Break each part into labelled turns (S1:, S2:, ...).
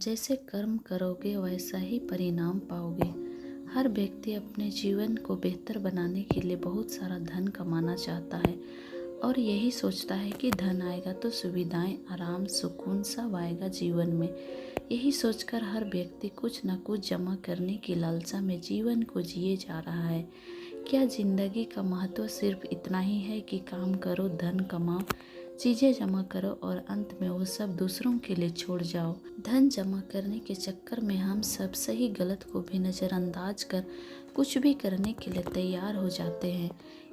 S1: जैसे कर्म करोगे वैसा ही परिणाम पाओगे। हर व्यक्ति अपने जीवन को बेहतर बनाने के लिए बहुत सारा धन कमाना चाहता है और यही सोचता है कि धन आएगा तो सुविधाएं, आराम, सुकून सब आएगा जीवन में। यही सोचकर हर व्यक्ति कुछ न कुछ जमा करने की लालसा में जीवन को जिए जा रहा है। क्या जिंदगी का महत्व सिर्फ इतना ही है कि काम करो, धन कमाओ, चीज़ें जमा करो और अंत में वो सब दूसरों के लिए छोड़ जाओ? धन जमा करने के चक्कर में हम सब सही गलत को भी नज़रअंदाज कर कुछ भी करने के लिए तैयार हो जाते हैं।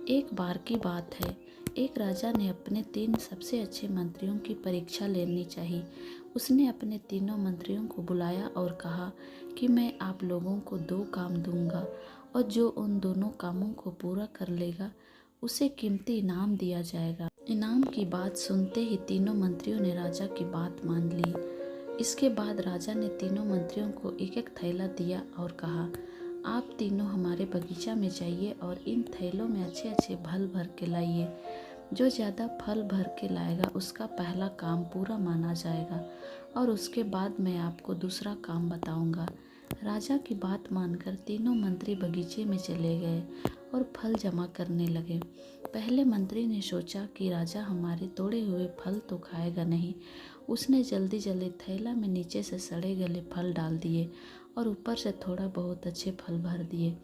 S1: एक बार की बात है, एक राजा ने अपने 3 सबसे अच्छे मंत्रियों की परीक्षा लेनी चाहिए। उसने अपने तीनों मंत्रियों को बुलाया और कहा कि मैं आप लोगों को 2 काम दूंगा और जो उन दोनों कामों को पूरा कर लेगा उसे कीमती इनाम दिया जाएगा। इनाम की बात सुनते ही तीनों मंत्रियों ने राजा की बात मान ली। इसके बाद राजा ने तीनों मंत्रियों को एक एक थैला दिया और कहा, आप तीनों हमारे बगीचा में जाइए और इन थैलों में अच्छे अच्छे फल भर के लाइए। जो ज़्यादा फल भर के लाएगा उसका पहला काम पूरा माना जाएगा और उसके बाद मैं आपको दूसरा काम बताऊंगा। राजा की बात मानकर तीनों मंत्री बगीचे में चले गए और फल जमा करने लगे। पहले मंत्री ने सोचा कि राजा हमारे तोड़े हुए फल तो खाएगा नहीं। उसने जल्दी जल्दी थैला में नीचे से सड़े गले फल डाल दिए और ऊपर से थोड़ा बहुत अच्छे फल भर दिए।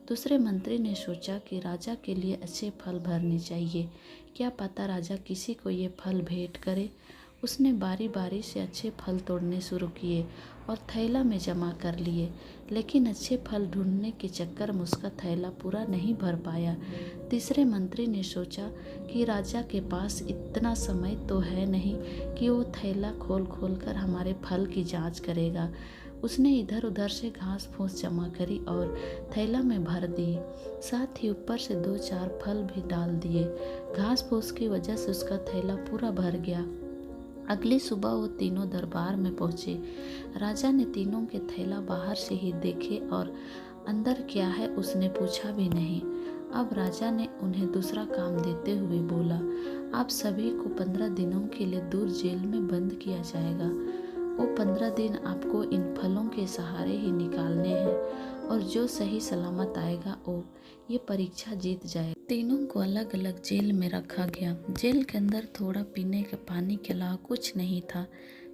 S1: दूसरे मंत्री ने सोचा कि राजा के लिए अच्छे फल भरने चाहिए, क्या पता राजा किसी को ये फल भेंट करे। उसने बारी बारी से अच्छे फल तोड़ने शुरू किए और थैला में जमा कर लिए, लेकिन अच्छे फल ढूंढने के चक्कर में उसका थैला पूरा नहीं भर पाया। तीसरे मंत्री ने सोचा कि राजा के पास इतना समय तो है नहीं कि वो थैला खोल खोल कर हमारे फल की जांच करेगा। उसने इधर उधर से घास फूस जमा करी और थैला में भर दी, साथ ही ऊपर से 2-4 फल भी डाल दिए। घास फूस की वजह से उसका थैला पूरा भर गया। अगली सुबह वो तीनों दरबार में पहुँचे। राजा ने तीनों के थैला बाहर से ही देखे और अंदर क्या है उसने पूछा भी नहीं। अब राजा ने उन्हें दूसरा काम देते हुए बोला, आप सभी को 15 दिनों के लिए दूर जेल में बंद किया जाएगा। वो 15 दिन आपको इन फलों के सहारे ही निकालने हैं और जो सही सलामत आएगा वो ये परीक्षा जीत जाएगा। तीनों को अलग अलग जेल में रखा गया। जेल के अंदर थोड़ा पीने के पानी के अलावा कुछ नहीं था।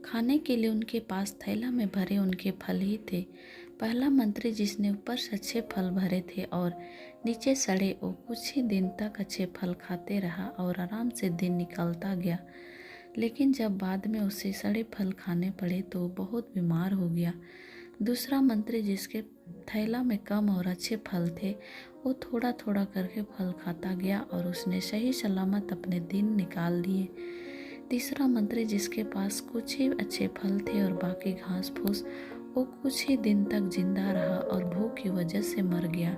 S1: खाने के लिए उनके पास थैला में भरे उनके फल ही थे। पहला मंत्री जिसने ऊपर से अच्छे फल भरे थे और नीचे सड़े, वो कुछ ही दिन तक अच्छे फल खाते रहा और आराम से दिन निकालता गया। लेकिन जब बाद में उसे सड़े फल खाने पड़े तो बहुत बीमार हो गया। दूसरा मंत्री जिसके थैला में कम और अच्छे फल थे, वो थोड़ा थोड़ा करके फल खाता गया और उसने सही सलामत अपने दिन निकाल दिए। तीसरा मंत्री जिसके पास कुछ ही अच्छे फल थे और बाकी घास फूस, वो कुछ ही दिन तक जिंदा रहा और भूख की वजह से मर गया।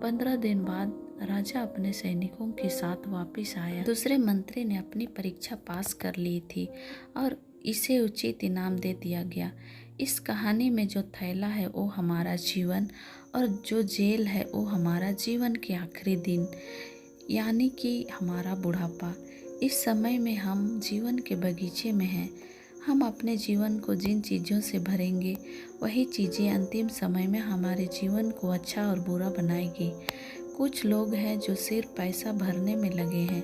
S1: 15 दिन बाद राजा अपने सैनिकों के साथ वापस आया। दूसरे मंत्री ने अपनी परीक्षा पास कर ली थी और इसे उचित इनाम दे दिया गया। इस कहानी में जो थैला है वो हमारा जीवन और जो जेल है वो हमारा जीवन के आखिरी दिन, यानी कि हमारा बुढ़ापा। इस समय में हम जीवन के बगीचे में हैं। हम अपने जीवन को जिन चीज़ों से भरेंगे वही चीज़ें अंतिम समय में हमारे जीवन को अच्छा और बुरा बनाएगी। कुछ लोग हैं जो सिर्फ पैसा भरने में लगे हैं।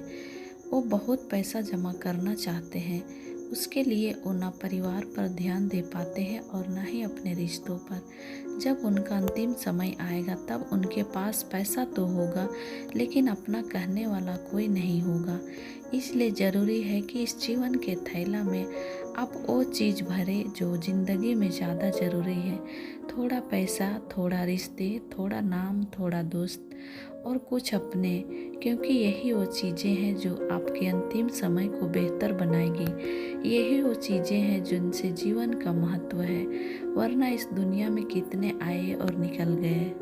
S1: वो बहुत पैसा जमा करना चाहते हैं, उसके लिए वो ना परिवार पर ध्यान दे पाते हैं और ना ही अपने रिश्तों पर। जब उनका अंतिम समय आएगा तब उनके पास पैसा तो होगा लेकिन अपना कहने वाला कोई नहीं होगा। इसलिए ज़रूरी है कि इस जीवन के थैला में आप वो चीज़ भरे जो ज़िंदगी में ज़्यादा ज़रूरी है। थोड़ा पैसा, थोड़ा रिश्ते, थोड़ा नाम, थोड़ा दोस्त और कुछ अपने, क्योंकि यही वो चीज़ें हैं जो आपके अंतिम समय को बेहतर बनाएगी। यही वो चीज़ें हैं जिनसे जीवन का महत्व है, वरना इस दुनिया में कितने आए और निकल गए।